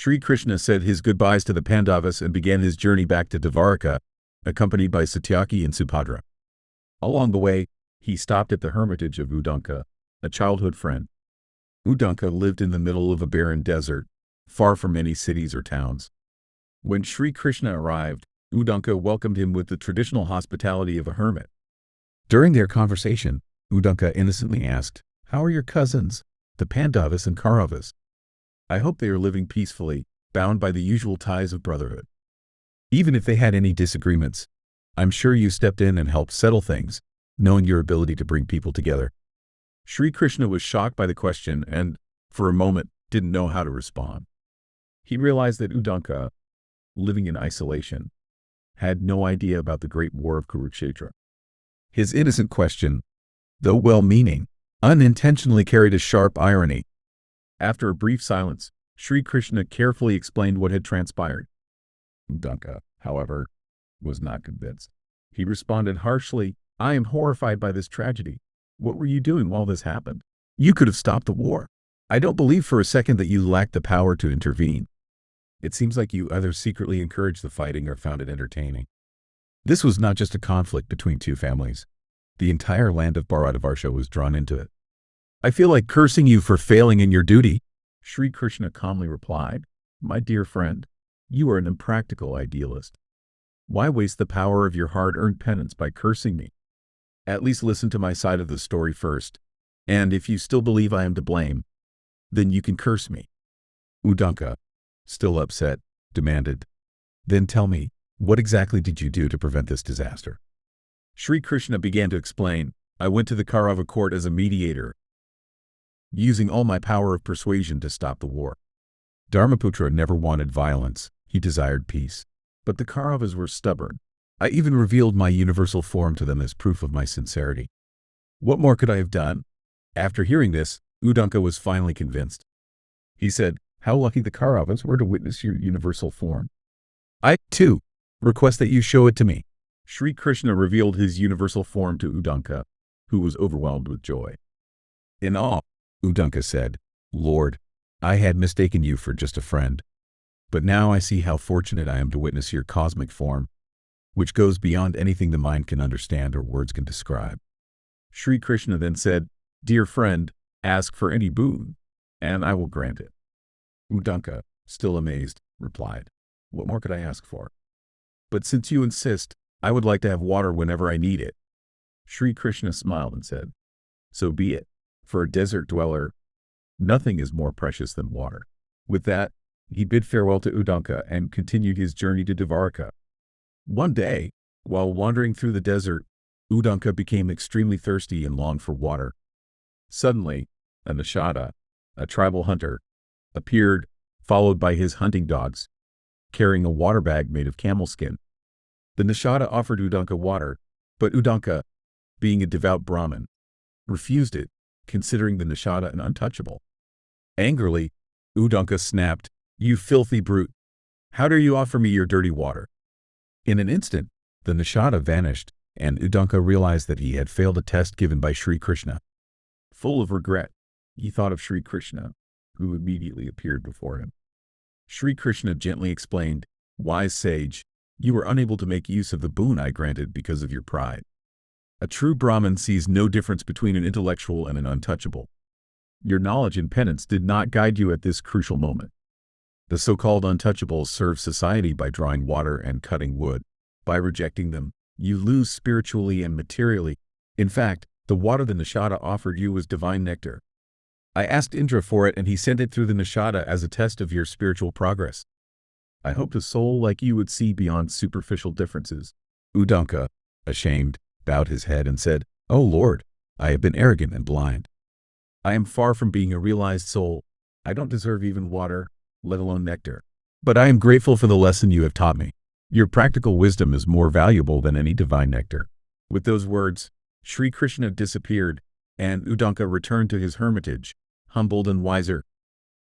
Sri Krishna said his goodbyes to the Pandavas and began his journey back to Dvaraka, accompanied by Satyaki and Subhadra. Along the way, he stopped at the hermitage of Udanka, a childhood friend. Udanka lived in the middle of a barren desert, far from any cities or towns. When Sri Krishna arrived, Udanka welcomed him with the traditional hospitality of a hermit. During their conversation, Udanka innocently asked, "How are your cousins, the Pandavas and Kauravas? I hope they are living peacefully, bound by the usual ties of brotherhood. Even if they had any disagreements, I'm sure you stepped in and helped settle things, knowing your ability to bring people together." Sri Krishna was shocked by the question and, for a moment, didn't know how to respond. He realized that Udanka, living in isolation, had no idea about the great war of Kurukshetra. His innocent question, though well-meaning, unintentionally carried a sharp irony. After a brief silence, Sri Krishna carefully explained what had transpired. Udanka, however, was not convinced. He responded harshly, "I am horrified by this tragedy. What were you doing while this happened? You could have stopped the war. I don't believe for a second that you lacked the power to intervene. It seems like you either secretly encouraged the fighting or found it entertaining. This was not just a conflict between two families. The entire land of Bharatavarsha was drawn into it. I feel like cursing you for failing in your duty." Sri Krishna calmly replied, "My dear friend, you are an impractical idealist. Why waste the power of your hard-earned penance by cursing me? At least listen to my side of the story first, and if you still believe I am to blame, then you can curse me." Udanka, still upset, demanded, "Then tell me, what exactly did you do to prevent this disaster?" Sri Krishna began to explain, "I went to the Kaurava court as a mediator, using all my power of persuasion to stop the war. Dharmaputra never wanted violence, he desired peace. But the Kauravas were stubborn. I even revealed my universal form to them as proof of my sincerity. What more could I have done?" After hearing this, Udanka was finally convinced. He said, "How lucky the Kauravas were to witness your universal form. I, too, request that you show it to me." Sri Krishna revealed his universal form to Udanka, who was overwhelmed with joy. In awe, Udanka said, "Lord, I had mistaken you for just a friend. But now I see how fortunate I am to witness your cosmic form, which goes beyond anything the mind can understand or words can describe." Sri Krishna then said, "Dear friend, ask for any boon, and I will grant it." Udanka, still amazed, replied, "What more could I ask for? But since you insist, I would like to have water whenever I need it." Sri Krishna smiled and said, "So be it. For a desert dweller, nothing is more precious than water." With that, he bid farewell to Udanka and continued his journey to Dvaraka. One day, while wandering through the desert, Udanka became extremely thirsty and longed for water. Suddenly, a Nishada, a tribal hunter, appeared, followed by his hunting dogs, carrying a water bag made of camel skin. The Nishada offered Udanka water, but Udanka, being a devout Brahmin, refused it, considering the Nishada an untouchable. Angrily, Udanka snapped, "You filthy brute! How dare you offer me your dirty water?" In an instant, the Nishada vanished, and Udanka realized that he had failed a test given by Sri Krishna. Full of regret, he thought of Sri Krishna, who immediately appeared before him. Sri Krishna gently explained, "Wise sage, you were unable to make use of the boon I granted because of your pride. A true Brahmin sees no difference between an intellectual and an untouchable. Your knowledge and penance did not guide you at this crucial moment. The so-called untouchables serve society by drawing water and cutting wood. By rejecting them, you lose spiritually and materially. In fact, the water the Nishada offered you was divine nectar. I asked Indra for it and he sent it through the Nishada as a test of your spiritual progress. I hoped a soul like you would see beyond superficial differences." Udanka, ashamed, bowed his head and said, "Oh Lord, I have been arrogant and blind. I am far from being a realized soul. I don't deserve even water, let alone nectar. But I am grateful for the lesson you have taught me. Your practical wisdom is more valuable than any divine nectar." With those words, Sri Krishna disappeared, and Udanka returned to his hermitage, humbled and wiser.